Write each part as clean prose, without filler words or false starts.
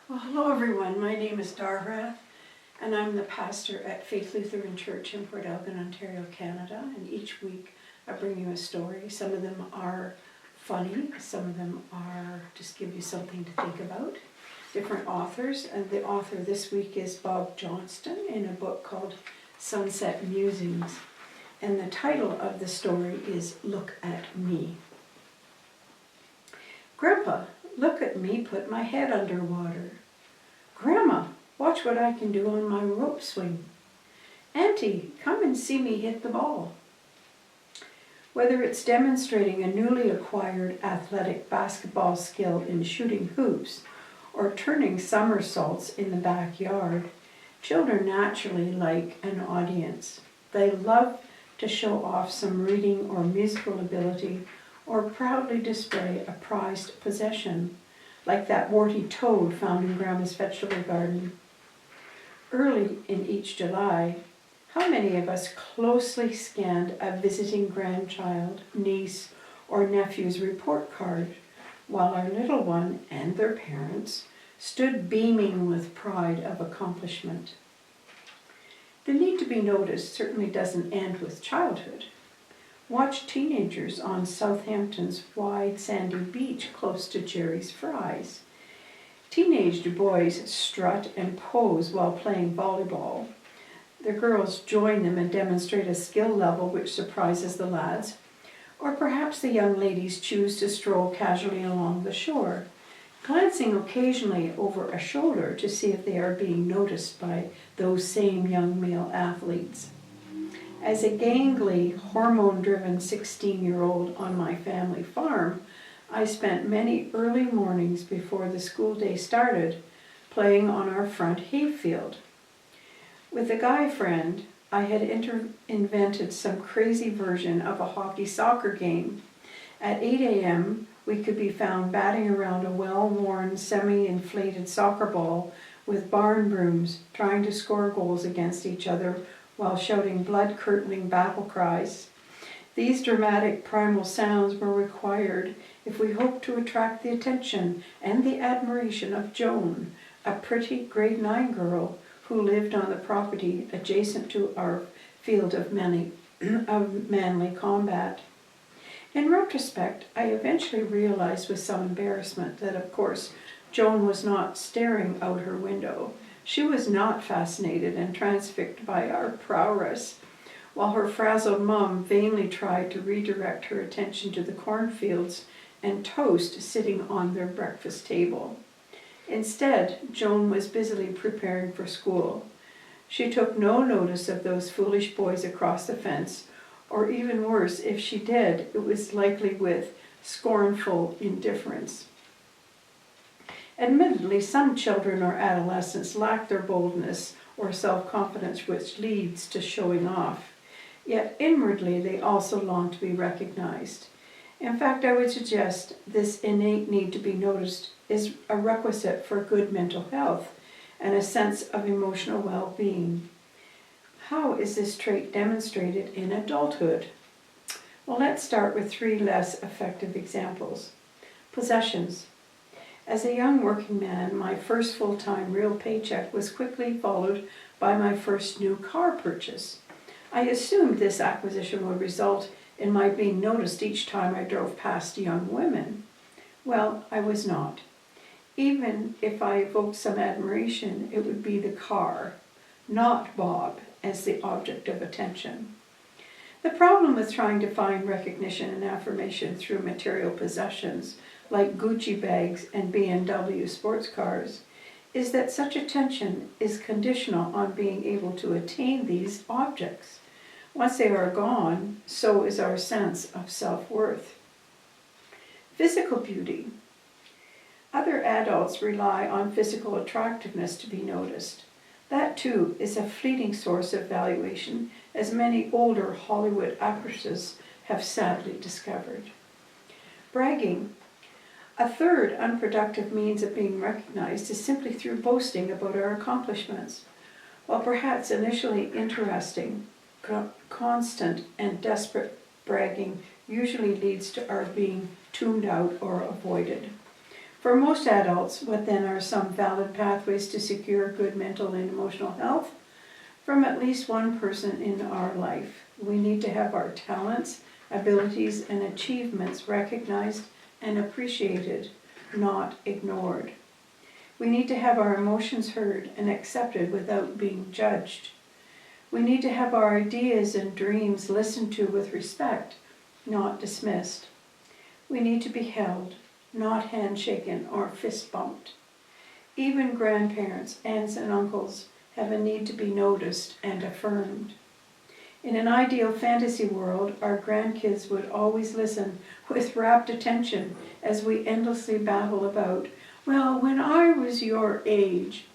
Well, hello everyone. My name is Darrath, and I'm the pastor at Faith Lutheran Church in Port Elgin, Ontario, Canada. And each week I bring you a story. Some of them are funny, some of them are just give you something to think about. Different authors, and the author this week is Bob Johnston in a book called Sunset Musings. And the title of the story is Look at Me. Grandpa, look at me put my head underwater. Grandma, watch what I can do on my rope swing. Auntie, come and see me hit the ball. Whether it's demonstrating a newly acquired athletic basketball skill in shooting hoops or turning somersaults in the backyard, children naturally like an audience. They love to show off some reading or musical ability or proudly display a prized possession, like that warty toad found in Grandma's vegetable garden. Early in each July, how many of us closely scanned a visiting grandchild, niece, or nephew's report card, while our little one and their parents stood beaming with pride of accomplishment? The need to be noticed certainly doesn't end with childhood. Watch teenagers on Southampton's wide sandy beach close to Jerry's Fries. Teenage boys strut and pose while playing volleyball. The girls join them and demonstrate a skill level which surprises the lads. Or perhaps the young ladies choose to stroll casually along the shore, glancing occasionally over a shoulder to see if they are being noticed by those same young male athletes. As a gangly, hormone-driven 16-year-old on my family farm, I spent many early mornings before the school day started playing on our front hayfield. With a guy friend, I had invented some crazy version of a hockey-soccer game. At 8 a.m., we could be found batting around a well-worn, semi-inflated soccer ball with barn brooms, trying to score goals against each other while shouting blood-curdling battle cries. These dramatic primal sounds were required if we hoped to attract the attention and the admiration of Joan, a pretty grade 9 girl who lived on the property adjacent to our field of manly combat. In retrospect, I eventually realized with some embarrassment that, of course, Joan was not staring out her window. She was not fascinated and transfixed by our prowess, while her frazzled mom vainly tried to redirect her attention to the cornfields and toast sitting on their breakfast table. Instead, Joan was busily preparing for school. She took no notice of those foolish boys across the fence, or even worse, if she did, it was likely with scornful indifference. Admittedly, some children or adolescents lack their boldness or self-confidence, which leads to showing off. Yet inwardly, they also long to be recognized. In fact, I would suggest this innate need to be noticed is a requisite for good mental health and a sense of emotional well-being. How is this trait demonstrated in adulthood? Well, let's start with 3 less effective examples. Possessions. As a young working man, my first full-time real paycheck was quickly followed by my first new car purchase. I assumed this acquisition would result in my being noticed each time I drove past young women. Well, I was not. Even if I evoked some admiration, it would be the car, not Bob, as the object of attention. The problem with trying to find recognition and affirmation through material possessions, like Gucci bags and BMW sports cars, is that such attention is conditional on being able to attain these objects. Once they are gone, so is our sense of self-worth. Physical beauty. Other adults rely on physical attractiveness to be noticed. That, too, is a fleeting source of valuation, as many older Hollywood actresses have sadly discovered. Bragging. A third unproductive means of being recognized is simply through boasting about our accomplishments. While perhaps initially interesting, constant and desperate bragging usually leads to our being tuned out or avoided. For most adults, what then are some valid pathways to secure good mental and emotional health? From at least one person in our life. We need to have our talents, abilities, and achievements recognized and appreciated, not ignored. We need to have our emotions heard and accepted without being judged. We need to have our ideas and dreams listened to with respect, not dismissed. We need to be held, not handshaken or fist bumped. Even grandparents, aunts, and uncles have a need to be noticed and affirmed. In an ideal fantasy world, our grandkids would always listen with rapt attention as we endlessly babble about, well, when I was your age.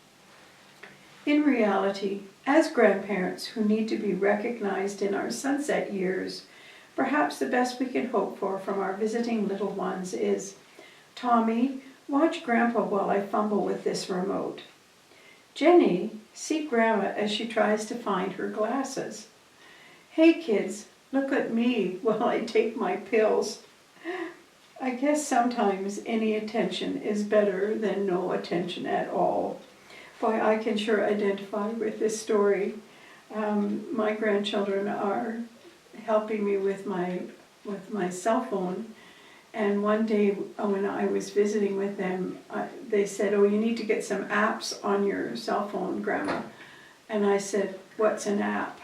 In reality, as grandparents who need to be recognized in our sunset years, perhaps the best we can hope for from our visiting little ones is, Tommy, watch Grandpa while I fumble with this remote. Jenny, see Grandma as she tries to find her glasses. Hey kids, look at me while I take my pills. I guess sometimes any attention is better than no attention at all. Boy, I can sure identify with this story. My grandchildren are helping me with my cell phone. And one day when I was visiting with them, they said, oh, you need to get some apps on your cell phone, Grandma. And I said, what's an app?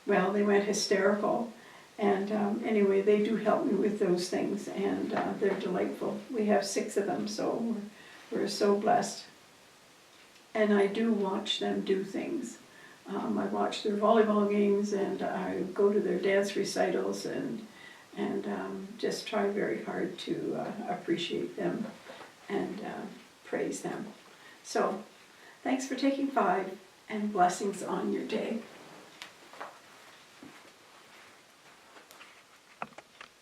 Well, they went hysterical. And anyway, they do help me with those things, and they're delightful. We have 6 of them, so we're so blessed. And I do watch them do things. I watch their volleyball games, and I go to their dance recitals, and just try very hard to appreciate them and praise them. So, thanks for taking 5, and blessings on your day.